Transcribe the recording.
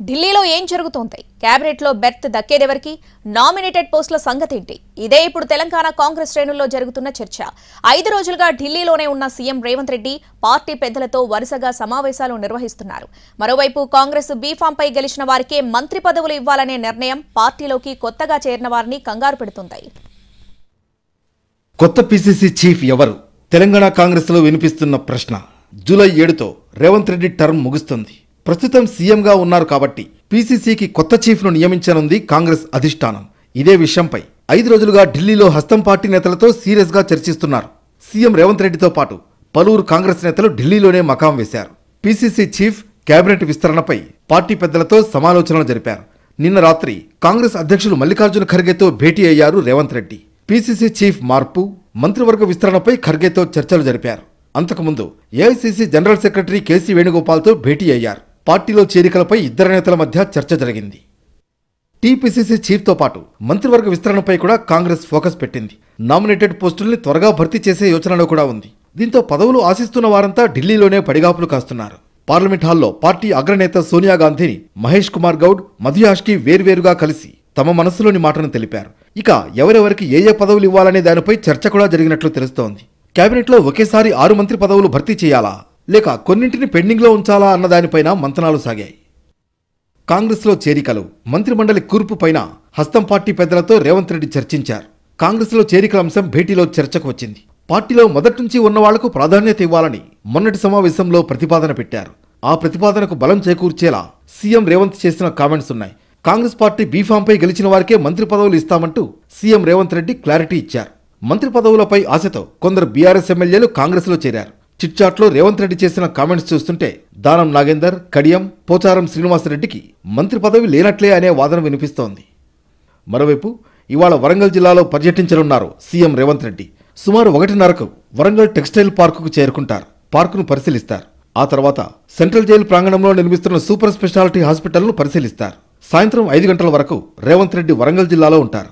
ఢిల్లీలో ఏం జరుగుతోంది? క్యాబినెట్లో బెర్త్ దక్కేదెవరికి? నామినేటెడ్ పోస్టుల సంగతేంటి? ఇదే ఇప్పుడు తెలంగాణ కాంగ్రెస్ శ్రేణుల్లో జరుగుతున్న చర్చ. 5 రోజులుగా ఢిల్లీలోనే ఉన్న సీఎం రేవంత్ రెడ్డి పార్టీ పెద్దలతో వరుసగా సమావేశాలు నిర్వహిస్తున్నారు. మరోవైపు కాంగ్రెస్ బీఫాంపై గెలిచిన వారికే మంత్రి పదవులు ఇవ్వాలనే నిర్ణయం పార్టీలోకి కొత్తగా చేరిన వారిని కంగారు పెడుతుంది. కొత్త పీసీసీ చీఫ్ ఎవరు? తెలంగాణ కాంగ్రెస్లో వినిపిస్తున్న ప్రశ్న. జూలై 7తో రేవంత్ రెడ్డి టర్మ్ ముగుస్తుంది. ప్రస్తుతం సీఎంగా ఉన్నారు కాబట్టి పీసీసీకి కొత్త చీఫ్ను నియమించనుంది కాంగ్రెస్ అధిష్టానం. ఇదే విషయంపై 5 రోజులుగా ఢిల్లీలో హస్తం పార్టీ నేతలతో సీరియస్గా చర్చిస్తున్నారు. సీఎం రేవంత్ రెడ్డితో పాటు పలువురు కాంగ్రెస్ నేతలు ఢిల్లీలోనే మకాం వేశారు. పీసీసీ చీఫ్, కేబినెట్ విస్తరణపై పార్టీ పెద్దలతో సమాలోచనలు జరిపారు. నిన్న రాత్రి కాంగ్రెస్ అధ్యక్షులు మల్లికార్జున ఖర్గేతో భేటీ అయ్యారు రేవంత్ రెడ్డి. పీసీసీ చీఫ్ మార్పు, మంత్రివర్గ విస్తరణపై ఖర్గేతో చర్చలు జరిపారు. అంతకుముందు ఏఐసీసీ జనరల్ సెక్రటరీ కేసీ వేణుగోపాల్తో భేటీ అయ్యారు. పార్టీలో చేరికలపై ఇద్దరు నేతల మధ్య చర్చ జరిగింది. టీపీసీసీ చీఫ్తో పాటు మంత్రివర్గ విస్తరణపై కూడా కాంగ్రెస్ ఫోకస్ పెట్టింది. నామినేటెడ్ పోస్టుల్ని త్వరగా భర్తీ చేసే యోచనలో కూడా ఉంది. దీంతో పదవులు ఆశిస్తున్న వారంతా ఢిల్లీలోనే పడిగాపులు కాస్తున్నారు. పార్లమెంట్ హాల్లో పార్టీ అగ్రనేత సోనియా గాంధీని మహేష్ కుమార్ గౌడ్, మధు యాష్కి వేర్వేరుగా కలిసి తమ మనసులోని మాటను తెలిపారు. ఇక ఎవరెవరికి ఏ పదవులు ఇవ్వాలనే దానిపై చర్చ కూడా జరిగినట్లు తెలుస్తోంది. కేబినెట్లో ఒకేసారి 6 మంత్రి పదవులు భర్తీ చేయాలా, లేక కొన్నింటిని పెండింగ్లో ఉంచాలా అన్న దానిపైన మంతనాలు సాగాయి. కాంగ్రెస్లో చేరికలు, మంత్రిమండలి కూర్పు పైన హస్తం పార్టీ పెద్దలతో రేవంత్ రెడ్డి చర్చించారు. కాంగ్రెస్లో చేరికల అంశం భేటీలో చర్చకు వచ్చింది. పార్టీలో మొదటి నుంచి ఉన్న వాళ్లకు ప్రాధాన్యత ఇవ్వాలని మొన్నటి సమావేశంలో ప్రతిపాదన పెట్టారు. ఆ ప్రతిపాదనకు బలం చేకూర్చేలా సీఎం రేవంత్ చేసిన కామెంట్స్ ఉన్నాయి. కాంగ్రెస్ పార్టీ బీఫాంపై గెలిచిన వారికే మంత్రి పదవులు ఇస్తామంటూ సీఎం రేవంత్ రెడ్డి క్లారిటీ ఇచ్చారు. మంత్రి పదవులపై ఆశతో కొందరు బీఆర్ఎస్ ఎమ్మెల్యేలు కాంగ్రెస్లో చేరారు. చిట్చాట్లో రేవంత్ రెడ్డి చేసిన కామెంట్స్ చూస్తుంటే దానం నాగేందర్, కడియం, పోచారం శ్రీనివాసరెడ్డికి మంత్రి పదవి లేనట్లే అనే వాదన వినిపిస్తోంది. మరోవైపు ఇవాళ వరంగల్ జిల్లాలో పర్యటించనున్నారు సీఎం రేవంత్ రెడ్డి. సుమారు 1:30కు వరంగల్ టెక్స్టైల్ పార్కుకు చేరుకుంటారు. పార్కును పరిశీలిస్తారు. ఆ తర్వాత సెంట్రల్ జైలు ప్రాంగణంలో నిర్మిస్తున్న సూపర్ స్పెషాలిటీ హాస్పిటల్ను పరిశీలిస్తారు. సాయంత్రం 5 గంటల వరకు రేవంత్ రెడ్డి వరంగల్ జిల్లాలో ఉంటారు.